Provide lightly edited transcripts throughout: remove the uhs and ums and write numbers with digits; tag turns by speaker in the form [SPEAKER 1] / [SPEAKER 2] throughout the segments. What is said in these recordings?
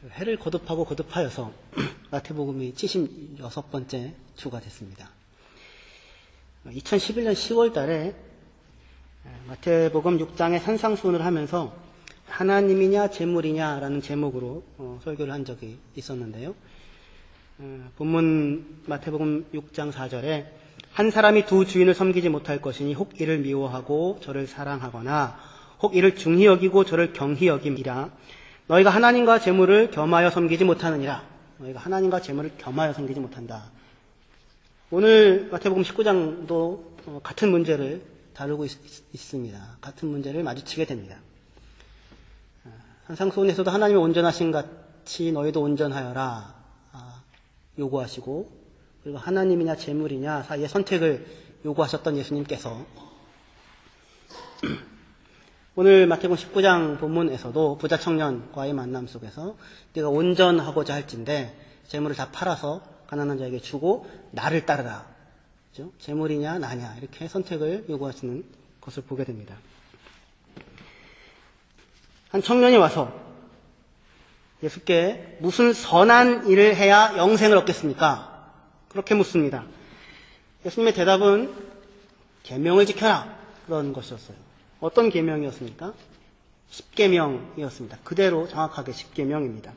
[SPEAKER 1] 해를 거듭하고 거듭하여서 마태복음이 76번째 주가 됐습니다. 2011년 10월 달에 마태복음 6장의 산상수훈을 하면서 하나님이냐 재물이냐라는 제목으로 설교를 한 적이 있었는데요. 본문 마태복음 6장 4절에 한 사람이 두 주인을 섬기지 못할 것이니 혹 이를 미워하고 저를 사랑하거나 혹 이를 중히 여기고 저를 경히 여김이라. 너희가 하나님과 재물을 겸하여 섬기지 못하느니라. 너희가 하나님과 재물을 겸하여 섬기지 못한다. 오늘 마태복음 19장도 같은 문제를 다루고 있습니다. 같은 문제를 마주치게 됩니다. 산상수훈에서도 하나님의 온전하신 같이 너희도 온전하여라 요구하시고, 그리고 하나님이냐 재물이냐 사이의 선택을 요구하셨던 예수님께서 오늘 마태복음 19장 본문에서도 부자 청년과의 만남 속에서 네가 온전하고자 할진대 재물을 다 팔아서 가난한 자에게 주고 나를 따르라. 그렇죠? 재물이냐 나냐 이렇게 선택을 요구하시는 것을 보게 됩니다. 한 청년이 와서 예수께 무슨 선한 일을 해야 영생을 얻겠습니까? 그렇게 묻습니다. 예수님의 대답은 계명을 지켜라 그런 것이었어요. 어떤 계명이었습니까? 10계명이었습니다. 그대로 정확하게 10계명입니다.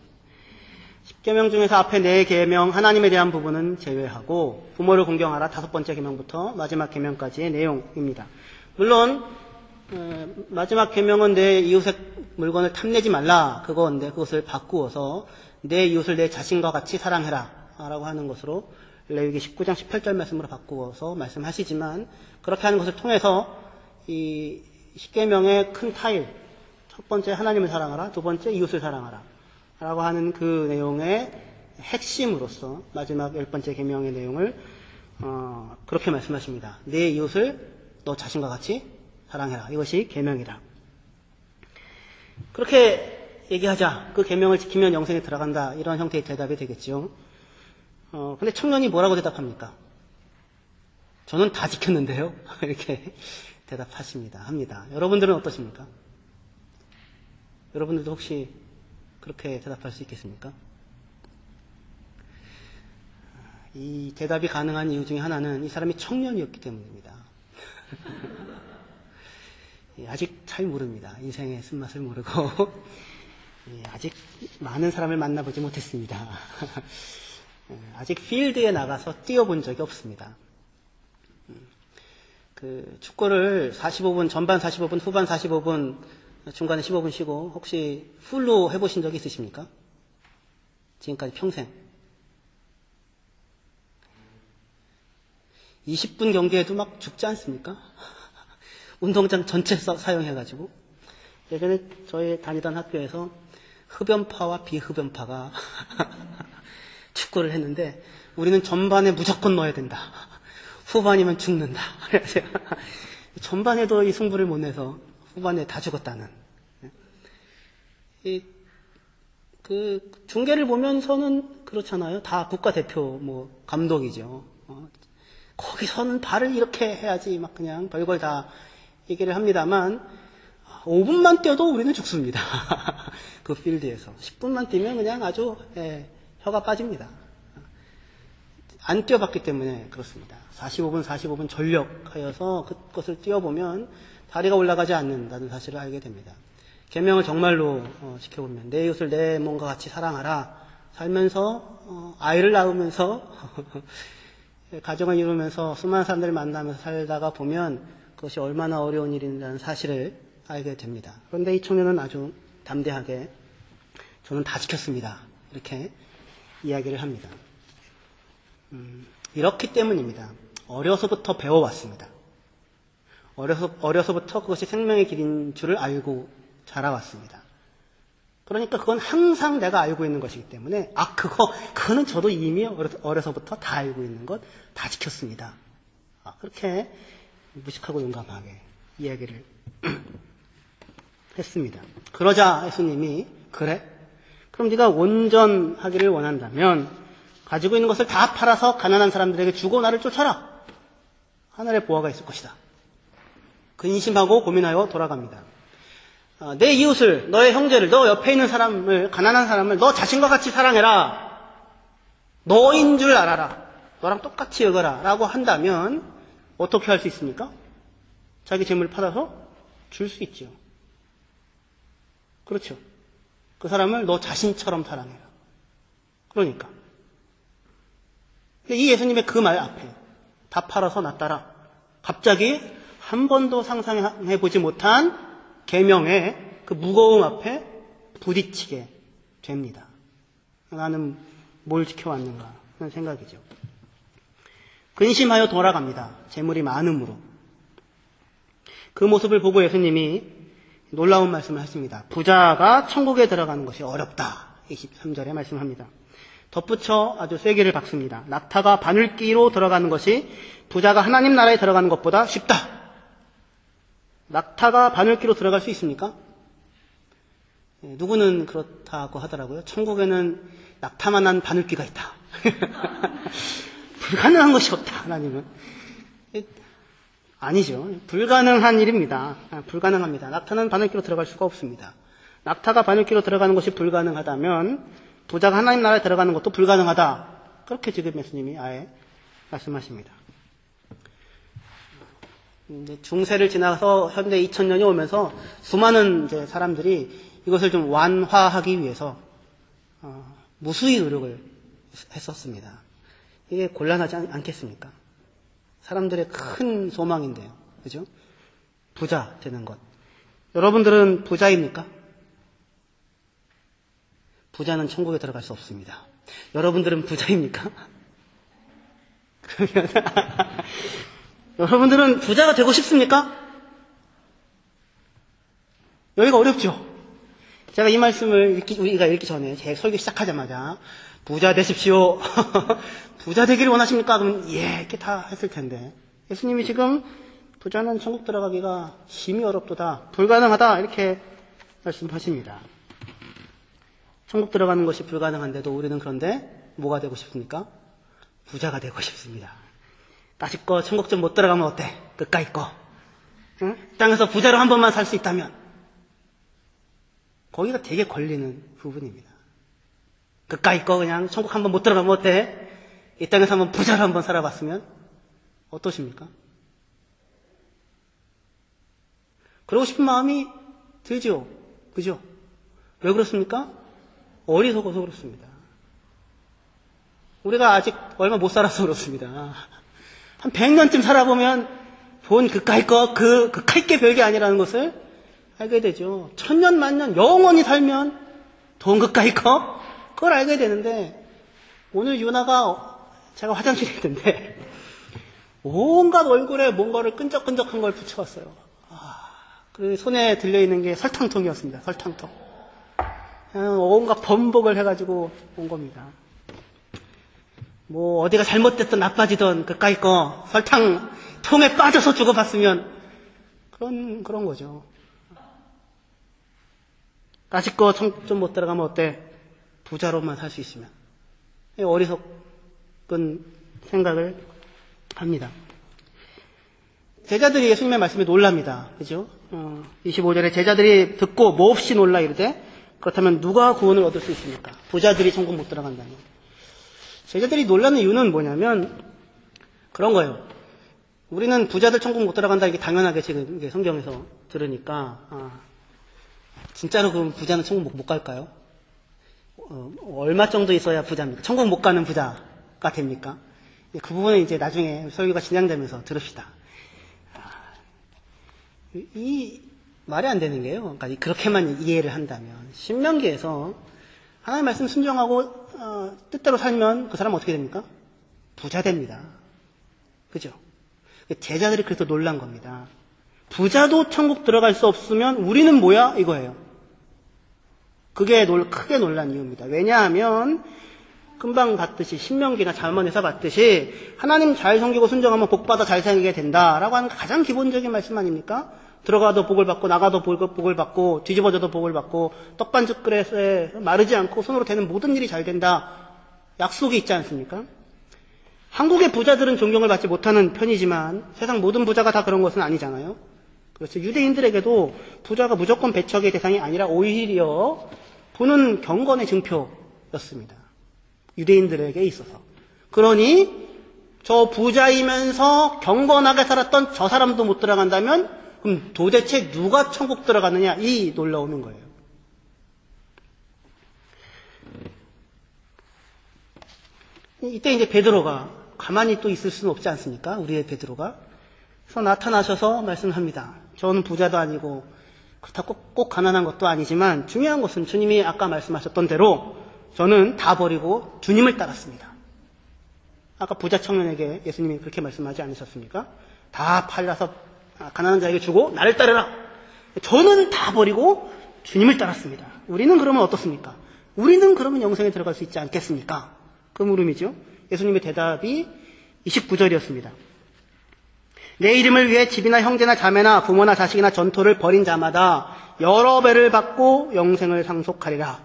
[SPEAKER 1] 10계명 중에서 앞에 4계명 하나님에 대한 부분은 제외하고 부모를 공경하라 5번째 계명부터 마지막 계명까지의 내용입니다. 물론 마지막 계명은 내 이웃의 물건을 탐내지 말라 그건데 그것을 바꾸어서 내 이웃을 내 자신과 같이 사랑해라 라고 하는 것으로 레위기 19장 18절 말씀으로 바꾸어서 말씀하시지만, 그렇게 하는 것을 통해서 이 10계명의 큰 타일, 첫 번째 하나님을 사랑하라, 두 번째 이웃을 사랑하라 라고 하는 그 내용의 핵심으로서 마지막 10번째 계명의 내용을 그렇게 말씀하십니다. 내 이웃을 너 자신과 같이 사랑해라. 이것이 계명이다. 그렇게 얘기하자. 그 계명을 지키면 영생에 들어간다. 이런 형태의 대답이 되겠죠. 근데 청년이 뭐라고 대답합니까? 저는 다 지켰는데요. 이렇게 합니다. 여러분들은 어떠십니까? 여러분들도 혹시 그렇게 대답할 수 있겠습니까? 이 대답이 가능한 이유 중에 하나는 이 사람이 청년이었기 때문입니다. 아직 잘 모릅니다. 인생의 쓴맛을 모르고 아직 많은 사람을 만나보지 못했습니다. 아직 필드에 나가서 뛰어본 적이 없습니다. 축구를 45분, 전반 45분, 후반 45분, 중간에 15분 쉬고 혹시 풀로 해보신 적이 있으십니까? 지금까지 평생. 20분 경기에도 막 죽지 않습니까? 운동장 전체 사용해가지고. 예전에 저희 다니던 학교에서 흡연파와 비흡연파가 축구를 했는데 우리는 전반에 무조건 넣어야 된다. 후반이면 죽는다. 전반에도 이 승부를 못 내서 후반에 다 죽었다는. 중계를 보면서는 그렇잖아요. 다 국가대표 감독이죠. 거기서는 발을 이렇게 해야지 막 그냥 별걸 다 얘기를 합니다만 5분만 뛰어도 우리는 죽습니다. 그 필드에서 10분만 뛰면 그냥 아주 혀가 빠집니다. 안 뛰어봤기 때문에 그렇습니다. 45분 전력하여서 그것을 뛰어보면 다리가 올라가지 않는다는 사실을 알게 됩니다. 계명을 정말로 지켜보면 내 이웃을 내 몸과 같이 사랑하라. 살면서 아이를 낳으면서 가정을 이루면서 수많은 사람들을 만나면서 살다가 보면 그것이 얼마나 어려운 일이라는 사실을 알게 됩니다. 그런데 이 청년은 아주 담대하게 저는 다 지켰습니다. 이렇게 이야기를 합니다. 이렇기 때문입니다. 어려서부터 배워왔습니다. 어려서부터 그것이 생명의 길인 줄을 알고 자라왔습니다. 그러니까 그건 항상 내가 알고 있는 것이기 때문에 그거는 저도 이미 어려서부터 다 알고 있는 것 다 지켰습니다. 그렇게 무식하고 용감하게 이야기를 했습니다. 그러자 예수님이 그래? 그럼 네가 온전하기를 원한다면 가지고 있는 것을 다 팔아서 가난한 사람들에게 주고 나를 쫓아라. 하늘의 보화가 있을 것이다. 근심하고 고민하여 돌아갑니다. 내 이웃을, 너의 형제를, 너 옆에 있는 사람을, 가난한 사람을 너 자신과 같이 사랑해라. 너인 줄 알아라. 너랑 똑같이 여겨라. 라고 한다면 어떻게 할 수 있습니까? 자기 재물을 받아서 줄 수 있죠. 그렇죠. 그 사람을 너 자신처럼 사랑해라. 그러니까. 근데 이 예수님의 그 말 앞에 다 팔아서 나 따라. 갑자기 한 번도 상상해보지 못한 계명의 그 무거움 앞에 부딪히게 됩니다. 나는 뭘 지켜왔는가 하는 생각이죠. 근심하여 돌아갑니다. 재물이 많음으로. 그 모습을 보고 예수님이 놀라운 말씀을 하십니다. 부자가 천국에 들어가는 것이 어렵다. 23절에 말씀합니다. 덧붙여 아주 세게를 박습니다. 낙타가 바늘귀로 들어가는 것이 부자가 하나님 나라에 들어가는 것보다 쉽다. 낙타가 바늘귀로 들어갈 수 있습니까? 누구는 그렇다고 하더라고요. 천국에는 낙타만한 바늘귀가 있다. 불가능한 것이 없다. 하나님은. 아니죠. 불가능한 일입니다. 불가능합니다. 낙타는 바늘귀로 들어갈 수가 없습니다. 낙타가 바늘귀로 들어가는 것이 불가능하다면 부자가 하나님 나라에 들어가는 것도 불가능하다. 그렇게 지금 예수님이 아예 말씀하십니다. 중세를 지나서 현대 2000년이 오면서 수많은 이제 사람들이 이것을 좀 완화하기 위해서 무수히 노력을 했었습니다. 이게 곤란하지 않겠습니까? 사람들의 큰 소망인데요. 그죠? 부자 되는 것. 여러분들은 부자입니까? 부자는 천국에 들어갈 수 없습니다. 여러분들은 부자입니까? 그러면 여러분들은 부자가 되고 싶습니까? 여기가 어렵죠? 제가 이 말씀을 우리가 읽기 전에 제 설교 시작하자마자 부자 되십시오. 부자 되기를 원하십니까? 그러면 예 이렇게 다 했을 텐데 예수님이 지금 부자는 천국 들어가기가 심히 어렵도다. 불가능하다. 이렇게 말씀하십니다. 천국 들어가는 것이 불가능한데도 우리는 그런데 뭐가 되고 싶습니까? 부자가 되고 싶습니다. 까짓거 천국 좀 못 들어가면 어때? 그까이 거. 응? 땅에서 부자로 한 번만 살 수 있다면 거기가 되게 걸리는 부분입니다. 그까이 거 그냥 천국 한 번 못 들어가면 어때? 이 땅에서 한번 부자로 한번 살아봤으면 어떠십니까? 그러고 싶은 마음이 들죠. 그죠? 왜 그렇습니까? 어리석어서 그렇습니다. 우리가 아직 얼마 못 살아서 그렇습니다. 한 100년쯤 살아보면 돈 그까이 거, 그까이 게 별게 아니라는 것을 알게 되죠. 1000년, 만년 영원히 살면 돈 그까이 거? 그걸 알게 되는데 오늘 유나가 제가 화장실에 있는데 온갖 얼굴에 뭔가를 끈적끈적한 걸 붙여왔어요. 그 손에 들려있는 게 설탕통이었습니다. 설탕통. 온갖 번복을 해가지고 온 겁니다. 뭐 어디가 잘못됐든 나빠지든 그까이 거 설탕통에 빠져서 주고받으면 그런 거죠. 까짓거 좀 못 들어가면 어때? 부자로만 살 수 있으면. 어리석은 생각을 합니다. 제자들이 예수님의 말씀에 놀랍니다. 그죠? 25절에 제자들이 듣고 몹시 놀라 이르되 그렇다면 누가 구원을 얻을 수 있습니까? 부자들이 천국 못 들어간다면. 제자들이 놀라는 이유는 뭐냐면 그런 거예요. 우리는 부자들 천국 못 들어간다 이게 당연하게 지금 이게 성경에서 들으니까 진짜로 그럼 부자는 천국 못 갈까요? 얼마 정도 있어야 부자입니까? 천국 못 가는 부자가 됩니까? 그 부분은 이제 나중에 설교가 진행되면서 들읍시다. 이 말이 안 되는 게요. 그러니까 그렇게만 이해를 한다면 신명기에서 하나님의 말씀 순종하고 뜻대로 살면 그 사람은 어떻게 됩니까? 부자 됩니다. 그죠? 제자들이 그래서 놀란 겁니다. 부자도 천국 들어갈 수 없으면 우리는 뭐야? 이거예요. 그게 크게 놀란 이유입니다. 왜냐하면 금방 봤듯이 신명기나 잠언에서 봤듯이 하나님 잘 섬기고 순종하면 복받아 잘 살게 된다라고 하는 가장 기본적인 말씀 아닙니까? 들어가도 복을 받고 나가도 복을 받고 뒤집어져도 복을 받고 떡반죽 그릇에 마르지 않고 손으로 되는 모든 일이 잘 된다. 약속이 있지 않습니까? 한국의 부자들은 존경을 받지 못하는 편이지만 세상 모든 부자가 다 그런 것은 아니잖아요. 그렇죠. 유대인들에게도 부자가 무조건 배척의 대상이 아니라 오히려 부는 경건의 증표였습니다. 유대인들에게 있어서. 그러니 저 부자이면서 경건하게 살았던 저 사람도 못 들어간다면 그럼 도대체 누가 천국 들어가느냐, 이 놀라움인 거예요. 이때 이제 베드로가 가만히 또 있을 수는 없지 않습니까? 우리의 베드로가. 그래서 나타나셔서 말씀합니다. 저는 부자도 아니고 그렇다고 꼭 가난한 것도 아니지만 중요한 것은 주님이 아까 말씀하셨던 대로 저는 다 버리고 주님을 따랐습니다. 아까 부자 청년에게 예수님이 그렇게 말씀하지 않으셨습니까? 다 팔려서 가난한 자에게 주고 나를 따르라. 저는 다 버리고 주님을 따랐습니다. 우리는 그러면 어떻습니까? 우리는 그러면 영생에 들어갈 수 있지 않겠습니까? 그 물음이죠. 예수님의 대답이 29절이었습니다. 내 이름을 위해 집이나 형제나 자매나 부모나 자식이나 전토를 벌인 자마다 여러 배를 받고 영생을 상속하리라.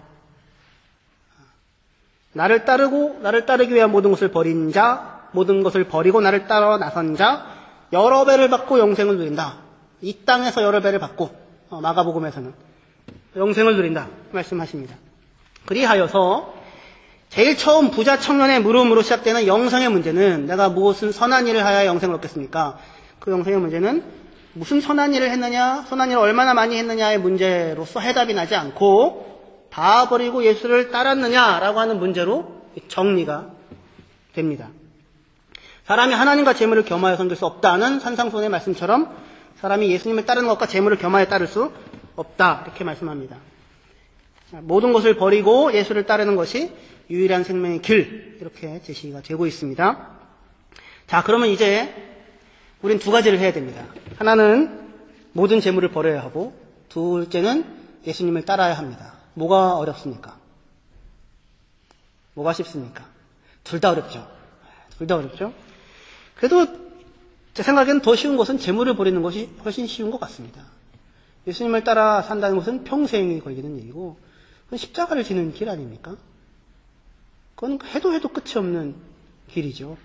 [SPEAKER 1] 나를 따르고 나를 따르기 위한 모든 것을 버린 자, 모든 것을 버리고 나를 따라 나선 자, 여러 배를 받고 영생을 누린다. 이 땅에서 여러 배를 받고 마가복음에서는 영생을 누린다 말씀하십니다. 그리하여서 제일 처음 부자 청년의 물음으로 시작되는 영생의 문제는 내가 무슨 선한 일을 하여야 영생을 얻겠습니까? 그 영생의 문제는 무슨 선한 일을 했느냐, 선한 일을 얼마나 많이 했느냐의 문제로서 해답이 나지 않고 다 버리고 예수를 따랐느냐라고 하는 문제로 정리가 됩니다. 사람이 하나님과 재물을 겸하여 섬길 수 없다는 산상수훈의 말씀처럼 사람이 예수님을 따르는 것과 재물을 겸하여 따를 수 없다 이렇게 말씀합니다. 모든 것을 버리고 예수를 따르는 것이 유일한 생명의 길 이렇게 제시가 되고 있습니다. 자, 그러면 이제 우린 두 가지를 해야 됩니다. 하나는 모든 재물을 버려야 하고 둘째는 예수님을 따라야 합니다. 뭐가 어렵습니까? 뭐가 쉽습니까? 둘 다 어렵죠. 둘 다 어렵죠. 그래도 제 생각에는 더 쉬운 것은 재물을 버리는 것이 훨씬 쉬운 것 같습니다. 예수님을 따라 산다는 것은 평생이 걸리는 일이고 그건 십자가를 지는 길 아닙니까? 그건 해도 끝이 없는 길이죠.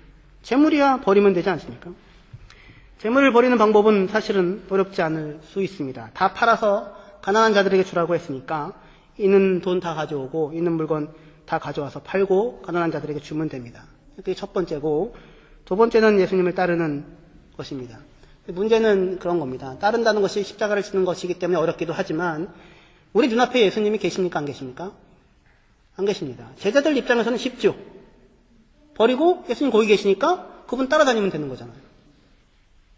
[SPEAKER 1] 재물이야 버리면 되지 않습니까? 재물을 버리는 방법은 사실은 어렵지 않을 수 있습니다. 다 팔아서 가난한 자들에게 주라고 했으니까 있는 돈 다 가져오고 있는 물건 다 가져와서 팔고 가난한 자들에게 주면 됩니다. 그게 첫 번째고 두 번째는 예수님을 따르는 것입니다. 문제는 그런 겁니다. 따른다는 것이 십자가를 지는 것이기 때문에 어렵기도 하지만 우리 눈앞에 예수님이 계십니까? 안 계십니까? 안 계십니다. 제자들 입장에서는 쉽죠. 버리고 예수님 거기 계시니까 그분 따라다니면 되는 거잖아요.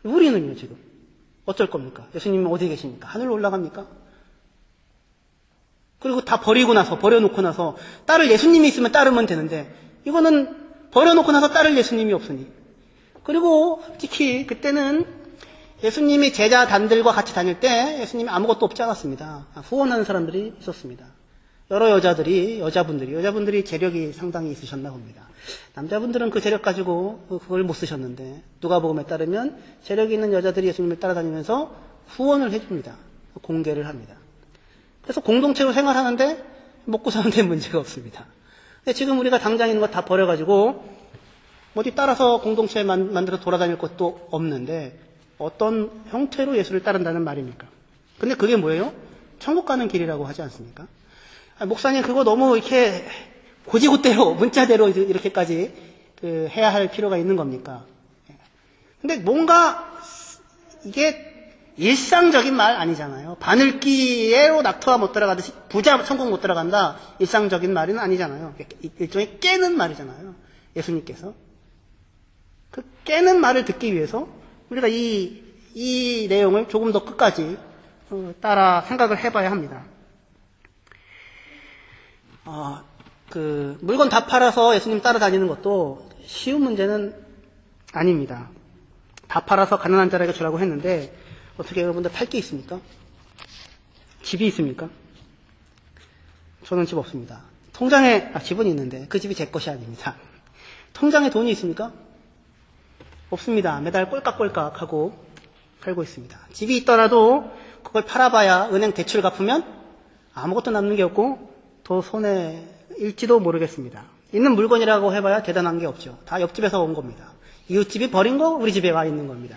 [SPEAKER 1] 우리는요 지금 어쩔 겁니까? 예수님은 어디 계십니까? 하늘로 올라갑니까? 그리고 다 버려놓고 나서 따를 예수님이 있으면 따르면 되는데 이거는 버려놓고 나서 따를 예수님이 없으니 그리고 특히 그때는 예수님이 제자단들과 같이 다닐 때 예수님이 아무것도 없지 않았습니다. 후원하는 사람들이 있었습니다. 여러 여자분들이 재력이 상당히 있으셨나 봅니다. 남자분들은 그 재력 가지고 그걸 못 쓰셨는데 누가복음에 따르면 재력이 있는 여자들이 예수님을 따라다니면서 후원을 해줍니다. 공개를 합니다. 그래서 공동체로 생활하는데 먹고 사는 데 문제가 없습니다. 근데 지금 우리가 당장 있는 거 다 버려가지고 어디 따라서 공동체 만들어 돌아다닐 것도 없는데 어떤 형태로 예수를 따른다는 말입니까? 근데 그게 뭐예요? 천국 가는 길이라고 하지 않습니까? 목사님 그거 너무 이렇게 고지고대로 문자대로 이렇게까지 해야 할 필요가 있는 겁니까? 근데 뭔가 이게 일상적인 말 아니잖아요. 바늘기로 낙토가 못 들어가듯이 부자 천국 못 들어간다. 일상적인 말은 아니잖아요. 일종의 깨는 말이잖아요. 예수님께서. 그 깨는 말을 듣기 위해서 우리가 이 내용을 조금 더 끝까지 따라 생각을 해봐야 합니다. 물건 다 팔아서 예수님 따라다니는 것도 쉬운 문제는 아닙니다. 다 팔아서 가난한 자에게 주라고 했는데 어떻게 여러분들 팔 게 있습니까? 집이 있습니까? 저는 집 없습니다. 통장에 집은 있는데 그 집이 제 것이 아닙니다. 통장에 돈이 있습니까? 없습니다. 매달 꼴깍꼴깍 하고 팔고 있습니다. 집이 있더라도 그걸 팔아봐야 은행 대출 갚으면 아무것도 남는 게 없고 더 손해일지도 모르겠습니다. 있는 물건이라고 해봐야 대단한 게 없죠. 다 옆집에서 온 겁니다. 이웃집이 버린 거 우리 집에 와 있는 겁니다.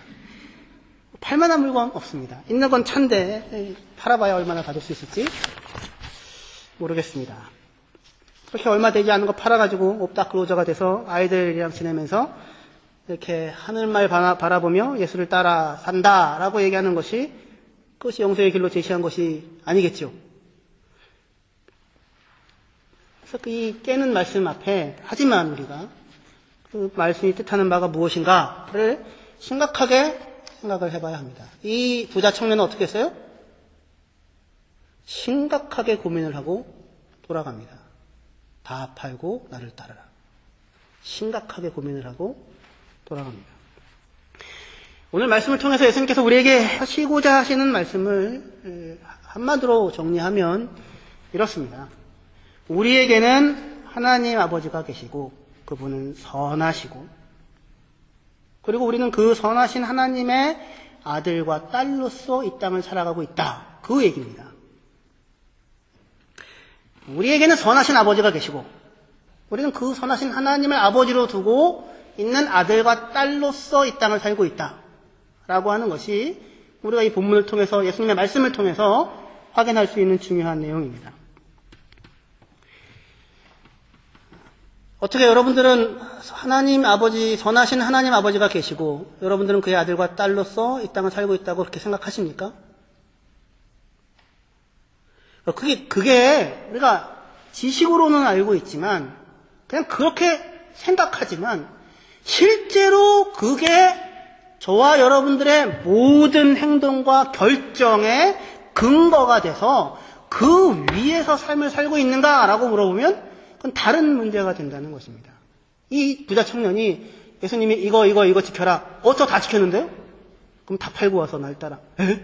[SPEAKER 1] 팔만한 물건 없습니다. 있는 건 차인데 팔아봐야 얼마나 가질 수 있을지 모르겠습니다. 그렇게 얼마 되지 않은 거 팔아가지고 옵다크로저가 돼서 아이들이랑 지내면서 이렇게 하늘말 바라보며 예수를 따라 산다라고 얘기하는 것이 그것이 영생의 길로 제시한 것이 아니겠죠. 그래서 이 깨는 말씀 앞에 하지만 우리가 그 말씀이 뜻하는 바가 무엇인가를 심각하게 생각을 해봐야 합니다. 이 부자 청년은 어떻게 했어요? 심각하게 고민을 하고 돌아갑니다. 다 팔고 나를 따르라. 심각하게 고민을 하고 돌아갑니다. 오늘 말씀을 통해서 예수님께서 우리에게 하시고자 하시는 말씀을 한마디로 정리하면 이렇습니다. 우리에게는 하나님 아버지가 계시고 그분은 선하시고 그리고 우리는 그 선하신 하나님의 아들과 딸로서 이 땅을 살아가고 있다. 그 얘기입니다. 우리에게는 선하신 아버지가 계시고 우리는 그 선하신 하나님을 아버지로 두고 있는 아들과 딸로서 이 땅을 살고 있다. 라고 하는 것이 우리가 이 본문을 통해서 예수님의 말씀을 통해서 확인할 수 있는 중요한 내용입니다. 어떻게 여러분들은 하나님 아버지, 선하신 하나님 아버지가 계시고 여러분들은 그의 아들과 딸로서 이 땅을 살고 있다고 그렇게 생각하십니까? 그게 우리가 지식으로는 알고 있지만 그냥 그렇게 생각하지만 실제로 그게 저와 여러분들의 모든 행동과 결정의 근거가 돼서 그 위에서 삶을 살고 있는가라고 물어보면 그건 다른 문제가 된다는 것입니다. 이 부자 청년이 예수님이 이거 지켜라. 저 다 지켰는데요? 그럼 다 팔고 와서 날 따라. 에?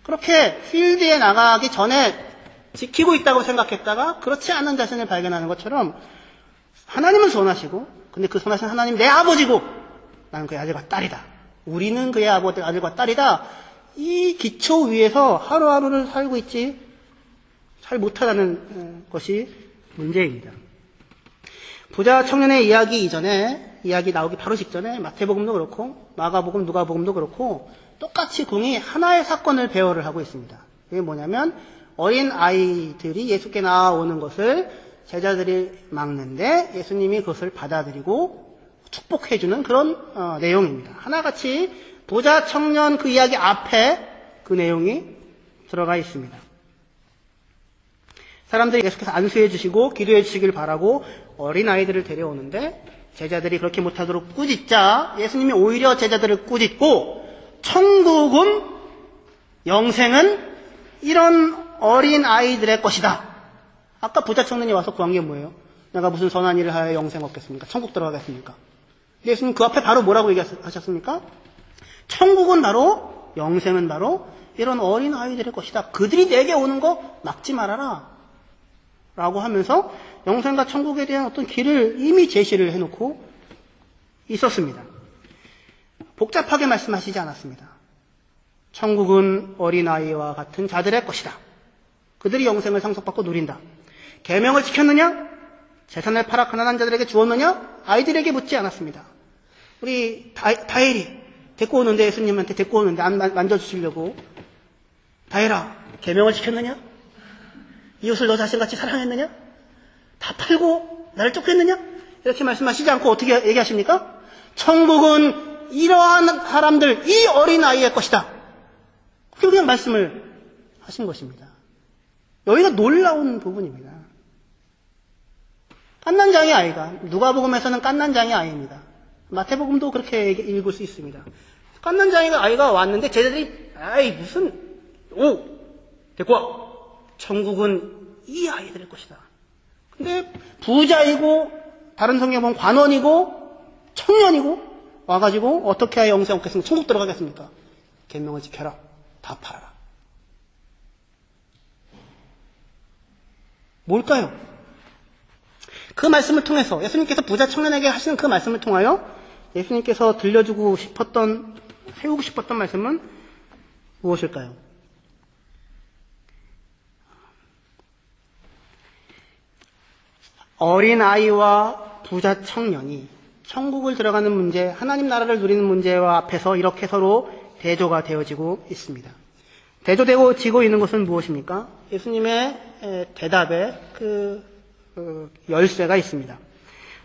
[SPEAKER 1] 그렇게 필드에 나가기 전에 지키고 있다고 생각했다가 그렇지 않은 자신을 발견하는 것처럼 하나님은 선하시고 근데 그 선하신 하나님 내 아버지고 나는 그의 아들과 딸이다. 우리는 그의 아들과 딸이다. 이 기초 위에서 하루하루를 살고 있지 잘 못하다는 것이 문제입니다. 부자 청년의 이야기 이전에 이야기 나오기 바로 직전에 마태복음도 그렇고 마가복음, 누가복음도 그렇고 똑같이 공이 하나의 사건을 배열을 하고 있습니다. 이게 뭐냐면 어린 아이들이 예수께 나오는 것을 제자들이 막는데 예수님이 그것을 받아들이고 축복해주는 그런 내용입니다. 하나같이 부자 청년 그 이야기 앞에 그 내용이 들어가 있습니다. 사람들이 계속해서 안수해 주시고 기도해 주시길 바라고 어린 아이들을 데려오는데 제자들이 그렇게 못하도록 꾸짖자 예수님이 오히려 제자들을 꾸짖고 천국은 영생은 이런 어린 아이들의 것이다. 아까 부자 청년이 와서 구한 게 뭐예요? 내가 무슨 선한 일을 하여 영생 얻겠습니까? 천국 들어가겠습니까? 예수님 그 앞에 바로 뭐라고 얘기하셨습니까? 천국은 바로 영생은 바로 이런 어린 아이들의 것이다. 그들이 내게 오는 거 막지 말아라. 라고 하면서 영생과 천국에 대한 어떤 길을 이미 제시를 해놓고 있었습니다. 복잡하게 말씀하시지 않았습니다. 천국은 어린아이와 같은 자들의 것이다. 그들이 영생을 상속받고 누린다. 계명을 지켰느냐? 재산을 팔아 가난한 자들에게 주었느냐? 아이들에게 묻지 않았습니다. 우리 다엘이 데리고 오는데 예수님한테 데리고 오는데 안 만져주시려고 다엘아 계명을 지켰느냐? 이웃을 너 자신같이 사랑했느냐? 다 팔고 나를 쫓겠느냐? 이렇게 말씀하시지 않고 어떻게 얘기하십니까? 천국은 이러한 사람들, 이 어린아이의 것이다. 그렇게 그냥 말씀을 하신 것입니다. 여기가 놀라운 부분입니다. 깐난장의 아이가, 누가복음에서는 깐난장의 아이입니다. 마태복음도 그렇게 읽을 수 있습니다. 깐난장의 아이가 왔는데 제자들이 데리고 와. 천국은 이 아이들의 것이다. 근데 부자이고 다른 성경 보면 관원이고 청년이고 와가지고 어떻게 하여 영생 얻겠습니까? 천국 들어가겠습니까? 계명을 지켜라. 다 팔아라. 뭘까요? 그 말씀을 통해서 예수님께서 부자 청년에게 하시는 그 말씀을 통하여 예수님께서 들려주고 싶었던 세우고 싶었던 말씀은 무엇일까요? 어린아이와 부자 청년이 천국을 들어가는 문제, 하나님 나라를 누리는 문제와 앞에서 이렇게 서로 대조가 되어지고 있습니다. 대조되어지고 있는 것은 무엇입니까? 예수님의 대답에 열쇠가 있습니다.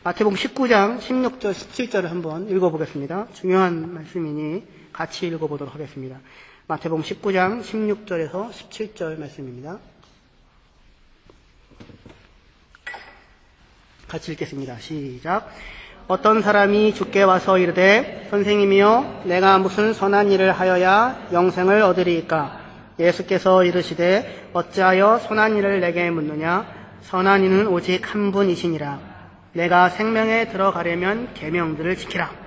[SPEAKER 1] 마태복음 19장 16절 17절을 한번 읽어보겠습니다. 중요한 말씀이니 같이 읽어보도록 하겠습니다. 마태복음 19장 16절에서 17절 말씀입니다. 같이 읽겠습니다. 시작. 어떤 사람이 주께 와서 이르되 선생님이여 내가 무슨 선한 일을 하여야 영생을 얻으리이까? 예수께서 이르시되 어찌하여 선한 일을 내게 묻느냐? 선한 이는 오직 한 분이시니라. 내가 생명에 들어가려면 계명들을 지키라.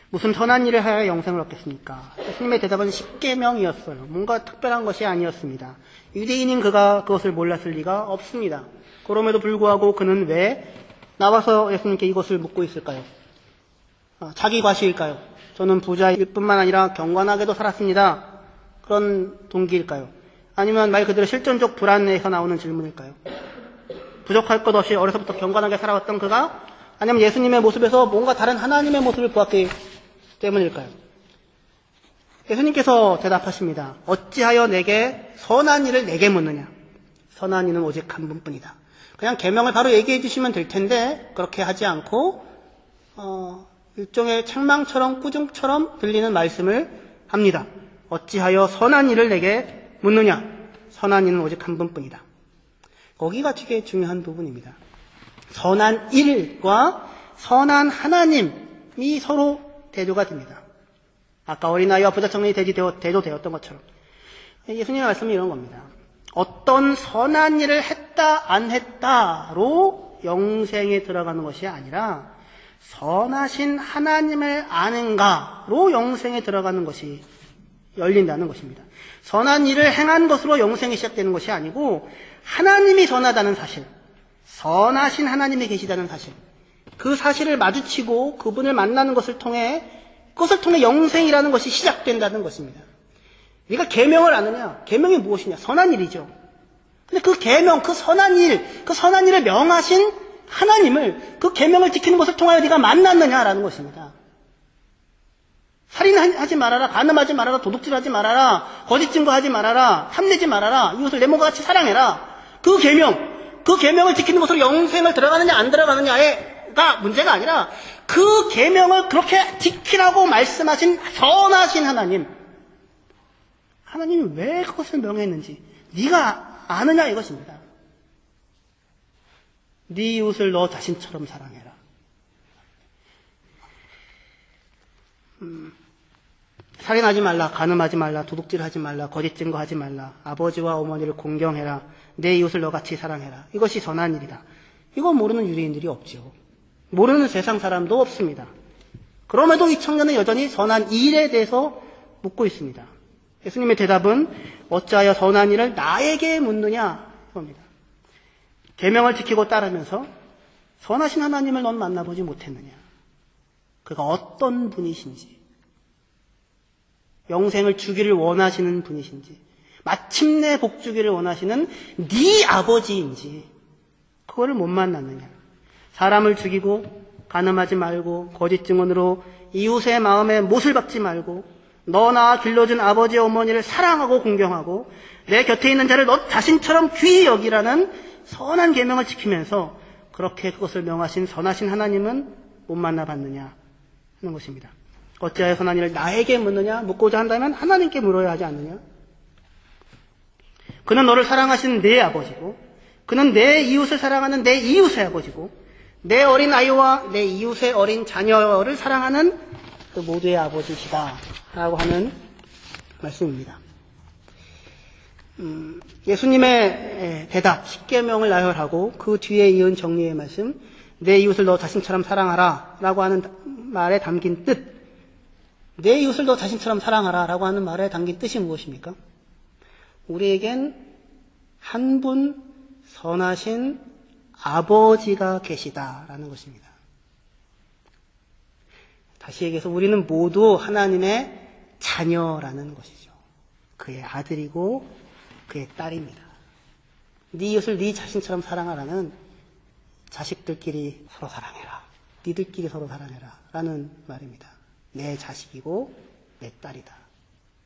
[SPEAKER 1] 무슨 선한 일을 하여 영생을 얻겠습니까? 예수님의 대답은 10계명이었어요. 뭔가 특별한 것이 아니었습니다. 유대인인 그가 그것을 몰랐을 리가 없습니다. 그럼에도 불구하고 그는 왜 나와서 예수님께 이것을 묻고 있을까요? 자기 과시일까요? 저는 부자일 뿐만 아니라 경건하게도 살았습니다. 그런 동기일까요? 아니면 말 그대로 실존적 불안에서 나오는 질문일까요? 부족할 것 없이 어려서부터 경건하게 살아왔던 그가 아니면 예수님의 모습에서 뭔가 다른 하나님의 모습을 보았기 때문일까요? 예수님께서 대답하십니다. 어찌하여 내게 선한 일을 내게 묻느냐? 선한 이는 오직 한 분뿐이다. 그냥 계명을 바로 얘기해 주시면 될 텐데 그렇게 하지 않고 일종의 책망처럼 꾸중처럼 들리는 말씀을 합니다. 어찌하여 선한 일을 내게 묻느냐? 선한 이는 오직 한 분뿐이다. 거기가 되게 중요한 부분입니다. 선한 일과 선한 하나님이 서로 대조가 됩니다. 아까 어린아이와 부자 청년이 대조되었던 것처럼 예수님의 말씀은 이런 겁니다. 어떤 선한 일을 했다 안 했다로 영생에 들어가는 것이 아니라 선하신 하나님을 아는가로 영생에 들어가는 것이 열린다는 것입니다. 선한 일을 행한 것으로 영생이 시작되는 것이 아니고 하나님이 선하다는 사실, 선하신 하나님이 계시다는 사실, 그 사실을 마주치고 그분을 만나는 것을 통해 그것을 통해 영생이라는 것이 시작된다는 것입니다. 네가 계명을 아느냐? 계명이 무엇이냐? 선한 일이죠. 근데 그 계명, 그 선한 일을 명하신 하나님을 그 계명을 지키는 것을 통하여 네가 만났느냐라는 것입니다. 살인하지 말아라, 간음하지 말아라, 도둑질하지 말아라, 거짓 증거하지 말아라, 탐내지 말아라, 이것을 내 몸과 같이 사랑해라. 그 계명을 지키는 것으로 영생을 들어가느냐 안 들어가느냐가 문제가 아니라 그 계명을 그렇게 지키라고 말씀하신 선하신 하나님이 왜 그것을 명했는지 네가 아느냐 이것입니다. 네 이웃을 너 자신처럼 사랑해라. 살인하지 말라, 간음하지 말라, 도둑질하지 말라, 거짓 증거하지 말라, 아버지와 어머니를 공경해라, 내 이웃을 너같이 사랑해라. 이것이 선한 일이다. 이거 모르는 유대인들이 없죠. 모르는 세상 사람도 없습니다. 그럼에도 이 청년은 여전히 선한 일에 대해서 묻고 있습니다. 예수님의 대답은 어찌하여 선한 일을 나에게 묻느냐 이겁니다. 계명을 지키고 따르면서 선하신 하나님을 넌 만나보지 못했느냐. 그가 어떤 분이신지, 영생을 주기를 원하시는 분이신지, 마침내 복 주기를 원하시는 네 아버지인지 그거를 못 만났느냐. 사람을 죽이고 간음하지 말고 거짓 증언으로 이웃의 마음에 못을 박지 말고 너나 길러준 아버지 어머니를 사랑하고 공경하고 내 곁에 있는 자를 너 자신처럼 귀히 여기라는 선한 계명을 지키면서 그렇게 그것을 명하신 선하신 하나님은 못 만나봤느냐 하는 것입니다. 어찌하여 선한 일을 나에게 묻느냐? 묻고자 한다면 하나님께 물어야 하지 않느냐? 그는 너를 사랑하시는 내 아버지고 그는 내 이웃을 사랑하는 내 이웃의 아버지고 내 어린 아이와 내 이웃의 어린 자녀를 사랑하는 그 모두의 아버지시다 라고 하는 말씀입니다. 예수님의 대답 10계명을 나열하고 그 뒤에 이은 정리의 말씀 내 이웃을 너 자신처럼 사랑하라 라고 하는 말에 담긴 뜻, 내 이웃을 너 자신처럼 사랑하라 라고 하는 말에 담긴 뜻이 무엇입니까? 우리에겐 한 분 선하신 아버지가 계시다라는 것입니다. 다시 얘기해서 우리는 모두 하나님의 자녀라는 것이죠. 그의 아들이고 그의 딸입니다. 네 이웃을 네 자신처럼 사랑하라는 자식들끼리 서로 사랑해라. 니들끼리 서로 사랑해라 라는 말입니다. 내 자식이고 내 딸이다.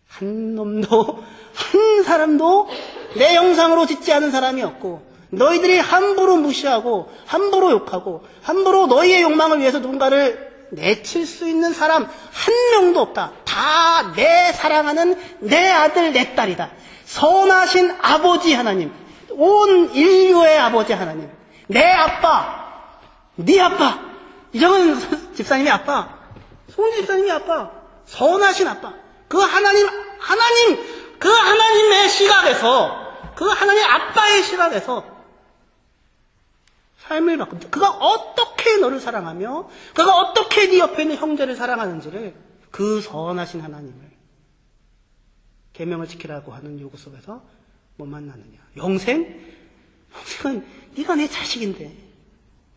[SPEAKER 1] 한 놈도, 한 사람도 내 영상으로 짓지 않은 사람이 없고, 너희들이 함부로 무시하고, 함부로 욕하고, 함부로 너희의 욕망을 위해서 누군가를 내칠 수 있는 사람 한 명도 없다. 다 내 사랑하는 내 아들, 내 딸이다. 선하신 아버지 하나님, 온 인류의 아버지 하나님, 내 아빠, 네 아빠, 이정은 집사님의 아빠, 송지 집사님의 아빠, 선하신 아빠, 그 하나님의 시각에서, 그 하나님 아빠의 시각에서 삶을 바꾼다. 그가 어떻게 너를 사랑하며, 그가 어떻게 네 옆에 있는 형제를 사랑하는지를 그 선하신 하나님을 계명을 지키라고 하는 요구 속에서 못 만나느냐. 영생은 네가 내 자식인데,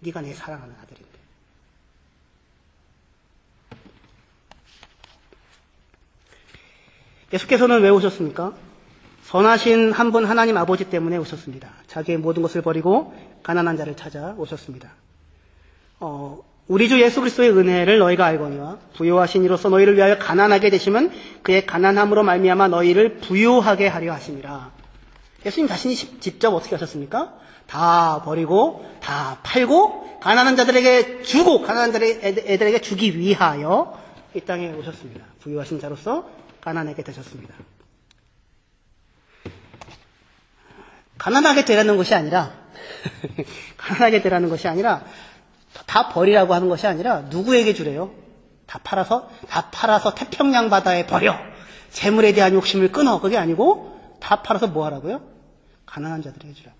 [SPEAKER 1] 네가 내 사랑하는 아들인데. 예수께서는 왜 오셨습니까? 선하신 한 분 하나님 아버지 때문에 오셨습니다. 자기의 모든 것을 버리고 가난한 자를 찾아 오셨습니다. 우리 주 예수 그리스도의 은혜를 너희가 알거니와 부요하신 이로서 너희를 위하여 가난하게 되심은 그의 가난함으로 말미암아 너희를 부요하게 하려 하심이라. 예수님 자신이 직접 어떻게 하셨습니까? 다 버리고 다 팔고 가난한 자들에게 주고 가난한 애들에게 주기 위하여 이 땅에 오셨습니다. 부요하신 자로서 가난하게 되셨습니다. 가난하게 되라는 것이 아니라 가난하게 되라는 것이 아니라 다 버리라고 하는 것이 아니라 누구에게 주래요? 다 팔아서 태평양 바다에 버려. 재물에 대한 욕심을 끊어. 그게 아니고 다 팔아서 뭐 하라고요? 가난한 자들에게 주라고요.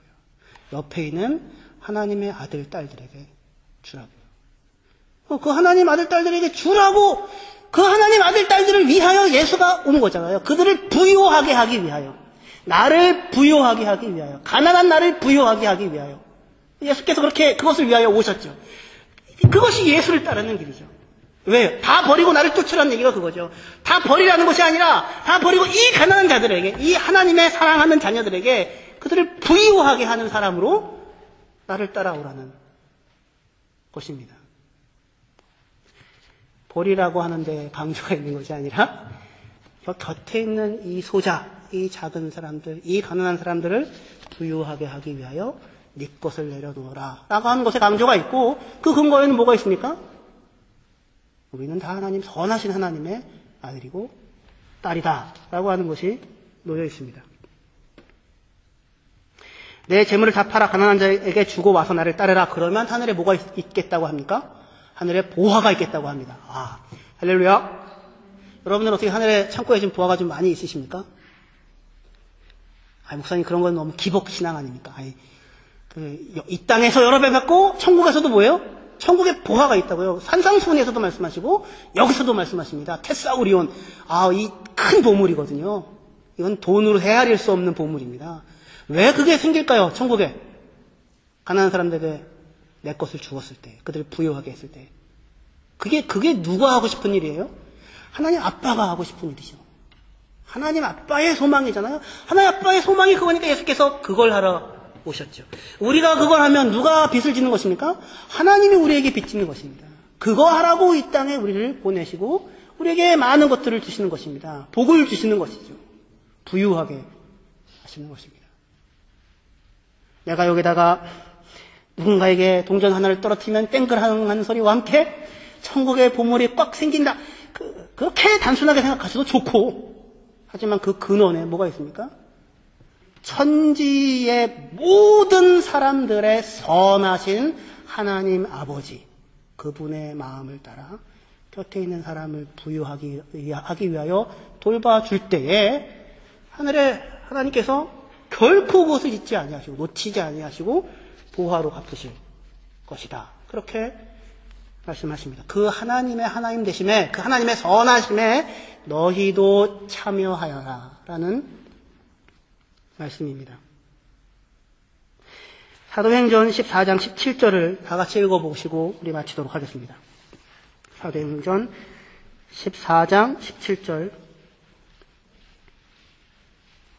[SPEAKER 1] 옆에 있는 하나님의 아들, 딸들에게 주라고요. 그 하나님 아들, 딸들에게 주라고 그 하나님 아들, 딸들을 위하여 예수가 온 거잖아요. 그들을 부요하게 하기 위하여. 나를 부요하게 하기 위하여. 가난한 나를 부요하게 하기 위하여. 예수께서 그렇게 그것을 위하여 오셨죠. 그것이 예수를 따르는 길이죠. 왜요? 다 버리고 나를 쫓으라는 얘기가 그거죠. 다 버리라는 것이 아니라 다 버리고 이 가난한 자들에게, 이 하나님의 사랑하는 자녀들에게 그들을 부요하게 하는 사람으로 나를 따라오라는 것입니다. 버리라고 하는데 강조가 있는 것이 아니라 곁에 있는 이 소자, 이 작은 사람들, 이 가난한 사람들을 부유하게 하기 위하여 네 것을 내려놓으라 라고 하는 것에 강조가 있고, 그 근거에는 뭐가 있습니까? 우리는 다 하나님, 선하신 하나님의 아들이고 딸이다 라고 하는 것이 놓여 있습니다. 내 재물을 다 팔아 가난한 자에게 주고 와서 나를 따르라. 그러면 하늘에 뭐가 있겠다고 합니까? 하늘에 보화가 있겠다고 합니다. 아, 할렐루야. 여러분들은 어떻게 하늘에 창고에 지금 보화가 좀 많이 있으십니까? 목사님 그런 건 너무 기복 신앙 아닙니까? 이 땅에서 여러 배 받고 천국에서도 뭐예요? 천국에 보화가 있다고요. 산상수훈에서도 말씀하시고 여기서도 말씀하십니다. 테사우리온, 이 큰 보물이거든요. 이건 돈으로 헤아릴 수 없는 보물입니다. 왜 그게 생길까요? 천국에 가난한 사람들에게 내 것을 주었을 때, 그들을 부유하게 했을 때, 그게 누가 하고 싶은 일이에요? 하나님 아빠가 하고 싶은 일이죠. 하나님 아빠의 소망이잖아요. 하나님 아빠의 소망이 그거니까 예수께서 그걸 하러 오셨죠. 우리가 그걸 하면 누가 빚을 짓는 것입니까? 하나님이 우리에게 빚지는 것입니다. 그거 하라고 이 땅에 우리를 보내시고 우리에게 많은 것들을 주시는 것입니다. 복을 주시는 것이죠. 부유하게 하시는 것입니다. 내가 여기다가 누군가에게 동전 하나를 떨어뜨리면 땡글 하는 소리와 함께 천국의 보물이 꽉 생긴다. 그렇게 단순하게 생각하셔도 좋고, 하지만 그 근원에 뭐가 있습니까? 천지의 모든 사람들의 선하신 하나님 아버지, 그분의 마음을 따라 곁에 있는 사람을 부유하기 위하여 돌봐줄 때에 하늘에 하나님께서 결코 그것을 잊지 아니하시고 놓치지 아니하시고 보화로 갚으실 것이다. 그렇게 말씀하십니다. 그 하나님의 하나님 되심에, 그 하나님의 선하심에 너희도 참여하여라 라는 말씀입니다. 사도행전 14장 17절을 다 같이 읽어보시고 우리 마치도록 하겠습니다. 사도행전 14장 17절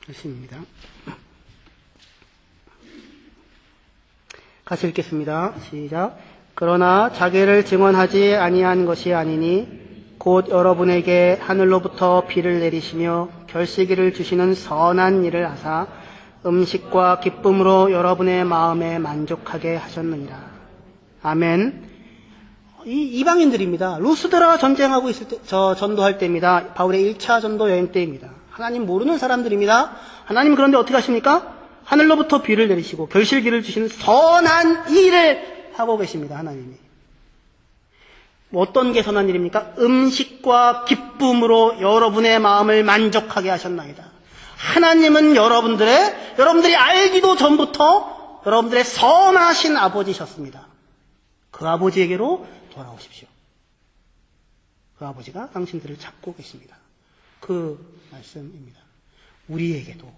[SPEAKER 1] 말씀입니다. 같이 읽겠습니다. 시작. 그러나 자기를 증언하지 아니한 것이 아니니 곧 여러분에게 하늘로부터 비를 내리시며 결실기를 주시는 선한 일을 하사 음식과 기쁨으로 여러분의 마음에 만족하게 하셨느니라. 아멘. 이 이방인들입니다. 루스드라와 전쟁하고 있을 때, 전도할 때입니다. 바울의 1차 전도 여행 때입니다. 하나님 모르는 사람들입니다. 하나님 그런데 어떻게 하십니까? 하늘로부터 비를 내리시고 결실기를 주시는 선한 일을 하고 계십니다. 하나님이. 어떤 게 선한 일입니까? 음식과 기쁨으로 여러분의 마음을 만족하게 하셨나이다. 하나님은 여러분들이 알기도 전부터 여러분들의 선하신 아버지셨습니다. 그 아버지에게로 돌아오십시오. 그 아버지가 당신들을 찾고 계십니다. 그 말씀입니다. 우리에게도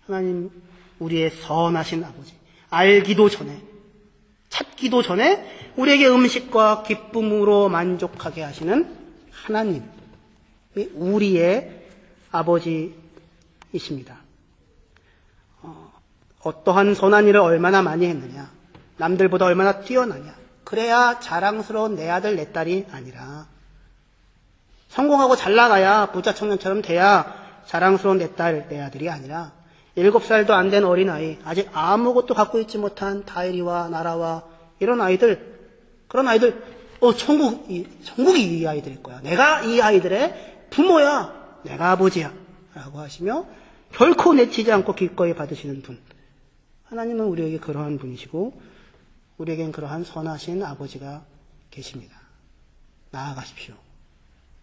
[SPEAKER 1] 하나님, 우리의 선하신 아버지, 알기도 전에, 찾기도 전에 우리에게 음식과 기쁨으로 만족하게 하시는 하나님, 우리의 아버지이십니다. 어떠한 선한 일을 얼마나 많이 했느냐, 남들보다 얼마나 뛰어나냐, 그래야 자랑스러운 내 아들 내 딸이 아니라 성공하고 잘 나가야 부자 청년처럼 돼야 자랑스러운 내 딸 내 아들이 아니라 7살도 안 된 어린아이, 아직 아무것도 갖고 있지 못한 다이리와 나라와 이런 아이들, 그런 아이들, 천국이 이 아이들일 거야. 내가 이 아이들의 부모야. 내가 아버지야. 라고 하시며 결코 내치지 않고 기꺼이 받으시는 분. 하나님은 우리에게 그러한 분이시고 우리에겐 그러한 선하신 아버지가 계십니다. 나아가십시오.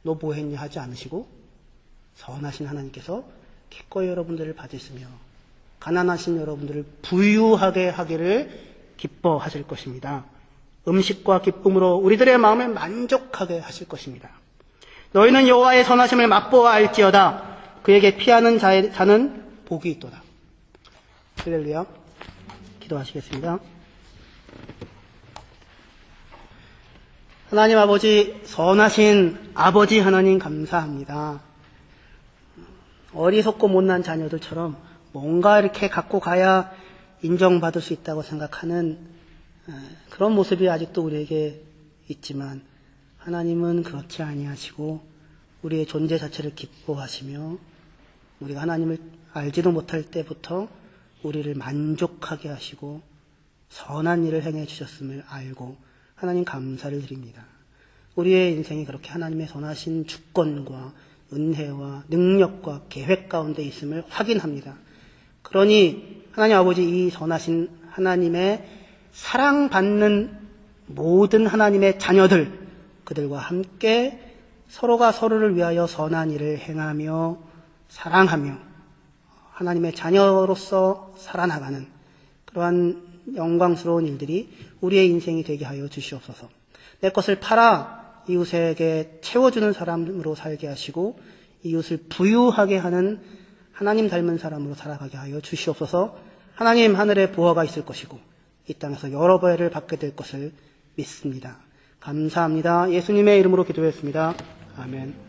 [SPEAKER 1] 너 뭐 했냐 하지 않으시고 선하신 하나님께서 기꺼이 여러분들을 받으시며 가난하신 여러분들을 부유하게 하기를 기뻐하실 것입니다. 음식과 기쁨으로 우리들의 마음을 만족하게 하실 것입니다. 너희는 여호와의 선하심을 맛보아 알지어다. 그에게 피하는 자는 복이 있도다. 할렐루야. 기도하시겠습니다. 하나님 아버지, 선하신 아버지 하나님 감사합니다. 어리석고 못난 자녀들처럼 뭔가 이렇게 갖고 가야 인정받을 수 있다고 생각하는 그런 모습이 아직도 우리에게 있지만 하나님은 그렇지 아니하시고 우리의 존재 자체를 기뻐하시며 우리가 하나님을 알지도 못할 때부터 우리를 만족하게 하시고 선한 일을 행해 주셨음을 알고 하나님 감사를 드립니다. 우리의 인생이 그렇게 하나님의 선하신 주권과 은혜와 능력과 계획 가운데 있음을 확인합니다. 그러니 하나님 아버지, 이 선하신 하나님의 사랑받는 모든 하나님의 자녀들, 그들과 함께 서로가 서로를 위하여 선한 일을 행하며 사랑하며 하나님의 자녀로서 살아나가는 그러한 영광스러운 일들이 우리의 인생이 되게 하여 주시옵소서. 내 것을 팔아 이웃에게 채워주는 사람으로 살게 하시고 이웃을 부유하게 하는 하나님 닮은 사람으로 살아가게 하여 주시옵소서. 하나님, 하늘에 보화가 있을 것이고 이 땅에서 여러 벌을 받게 될 것을 믿습니다. 감사합니다. 예수님의 이름으로 기도했습니다. 아멘.